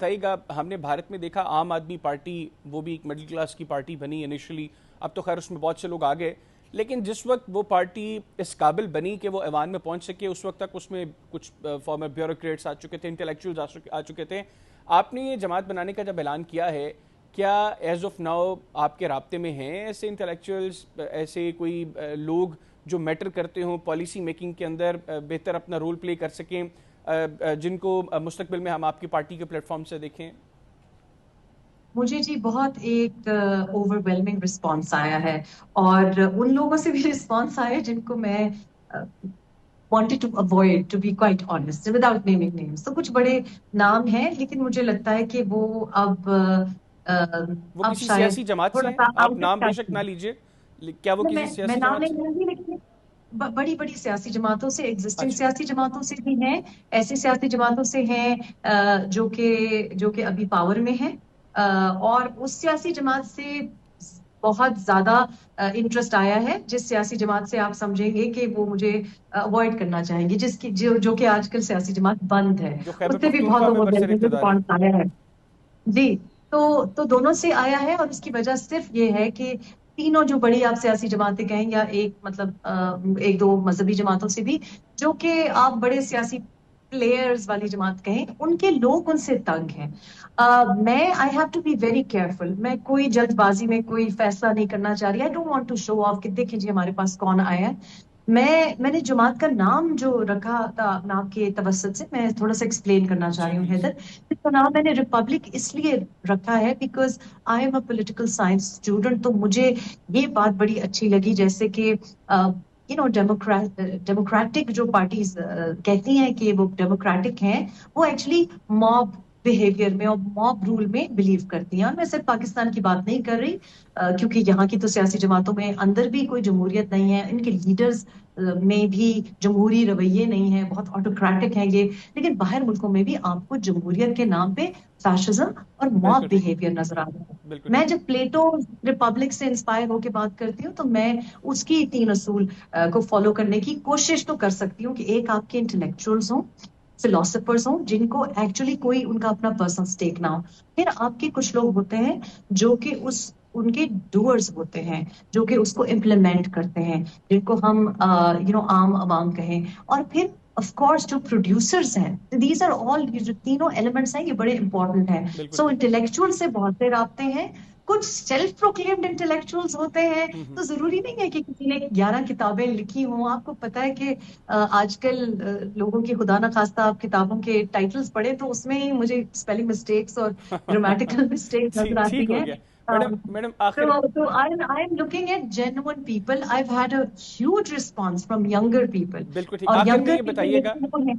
بتائیے گا، ہم نے بھارت میں دیکھا عام آدمی پارٹی، وہ بھی ایک مڈل کلاس کی پارٹی بنی انیشلی، اب تو خیر اس میں بہت سے لوگ آ گئے، لیکن جس وقت وہ پارٹی اس قابل بنی کہ وہ ایوان میں پہنچ سکے، اس وقت تک اس میں کچھ فارمر بیوروکریٹس آ چکے تھے، انٹلیکچوئلز آ چکے تھے. آپ نے یہ جماعت بنانے کا جب اعلان کیا ہے، کیا ایز آف ناؤ آپ کے رابطے میں ہیں ایسے انٹلیکچوئلز، ایسے کوئی لوگ جو میٹر کرتے ہوں پالیسی میکنگ کے اندر، بہتر اپنا رول پلے کر سکیں، جن کو مستقبل میں ہم آپ کی پارٹی کے پلیٹ فارم سے دیکھیں؟ مجھے جی بہت ایک اوور ویلمنگ رسپانس آیا ہے، اور ان لوگوں سے بھی رسپانس آیا جن کو میں wanted to avoid, to be quite honest, without naming names. تو کچھ بڑے نام ہیں، لیکن مجھے لگتا ہے کہ وہ وہ اب کسی شاید سیاسی جماعت سے تھوڑا ہیں؟ سا آپ آؤٹ نام بے آف شک نہ لیجئے، کیا وہ کسی میں سیاسی نام جماعت نہیں سے ہیں؟ لوں گی، لیکن بڑی بڑی سیاسی جماعتوں سے، ایگزسٹنگ اچھا سیاسی جماعتوں سے بھی ہیں، ایسی سیاسی جماعتوں سے ہیں جو کہ ابھی پاور میں ہیں، اور اس سیاسی جماعت سے بہت زیادہ انٹرسٹ آیا ہے، جس سیاسی جماعت سے آپ سمجھیں گے کہ وہ مجھے اوائڈ کرنا چاہیں گے، جس کی جو کہ آج کل سیاسی جماعت بند ہے، جو خیبر اس سے بھی بہت پختونخوا میں برسر اقتدار ہے؟ رسپانس آیا ہے جی. تو دونوں سے آیا ہے، اور اس کی وجہ صرف یہ ہے کہ تینوں جو بڑی آپ سیاسی جماعتیں کہیں، یا ایک مطلب ایک دو مذہبی جماعتوں سے بھی، جو کہ آپ بڑے سیاسی پلیئرز والی جماعت کہیں، ان کے لوگ ان سے تنگ ہیں. میں I have to be very careful, میں کوئی جلد بازی میں کوئی فیصلہ نہیں کرنا چاہ رہی. I don't want to show off کہ دیکھیں جی ہمارے پاس کون آیا ہے. میں نے جماعت کا نام جو رکھا تھا نام کے توسط سے، میں تھوڑا سا ایکسپلین کرنا چاہ جی رہی ہوں پلیز. حیدر. اس کا نام میں نے ریپبلک اس لیے رکھا ہے because I am a political science student. تو مجھے یہ بات بڑی اچھی لگی، جیسے کہ ڈیموکریٹک جو پارٹیز کہتی ہیں کہ وہ ڈیموکریٹک ہیں، وہ ایکچولی موب بیہیویئر میں اور موب رول میں بلیو کرتی ہیں. اور میں صرف پاکستان کی بات نہیں کر رہی، کیونکہ یہاں کی تو سیاسی جماعتوں میں اندر بھی کوئی جمہوریت نہیں ہے، ان کے لیڈرز میں بھی جمہوری رویے نہیں ہیں، بہت آٹوکریٹک ہیں یہ. لیکن باہر ملکوں میں بھی آپ کو جمہوریت کے نام پہ فیشزم اور بالکل موب ٹھیک، بیہیویئر نظر آ رہا ہے. بالکل میں ٹھیک. جب پلیٹو ریپبلک سے انسپائر ہو کے بات کرتی ہوں، تو میں اس کی 3 اصول کو فالو کرنے کی کوشش تو کر سکتی ہوں کہ ایک آپ کے انٹلیکچوئلز ہوں، فلاسفرز ہوں، جن کو ایکچولی کوئی ان کا اپنا پرسنل اسٹیک نہ ہو. پھر آپ کے کچھ لوگ ہوتے ہیں جو کہ ان کے ڈوئرز ہوتے ہیں، جو کہ اس کو امپلیمنٹ کرتے ہیں، جن کو ہم عام عوام کہیں. اور پھر آف کورس جو پروڈیوسرز ہیں، دیز آر آل، یہ جو تینوں ایلیمنٹس ہیں یہ بڑے امپورٹنٹ ہیں. بالکل سو ٹھیک. انٹلیکچوئل سے بہت سے رابطے ہیں. کچھ سیلف پروکلیمڈ انٹلیکچوئلز ہوتے ہیں، تو ضروری نہیں ہے کہ کسی نے 11 کتابیں لکھی ہوں. آپ کو پتا ہے کہ آج کل لوگوں کی خدا نخواستہ آپ کتابوں کے ٹائٹلز پڑھیں تو اس میں ہی مجھے اسپیلنگ مسٹیکس اور گرامیٹیکل مسٹیکس نظر ٹھیک آتی ہو ہیں. گیا. میڈم آخر So I'm looking at genuine people. I've had a huge response from younger people. بالکل ٹھیک، اور آخر میں younger یہ people بتائیے گا، وہ ہیں.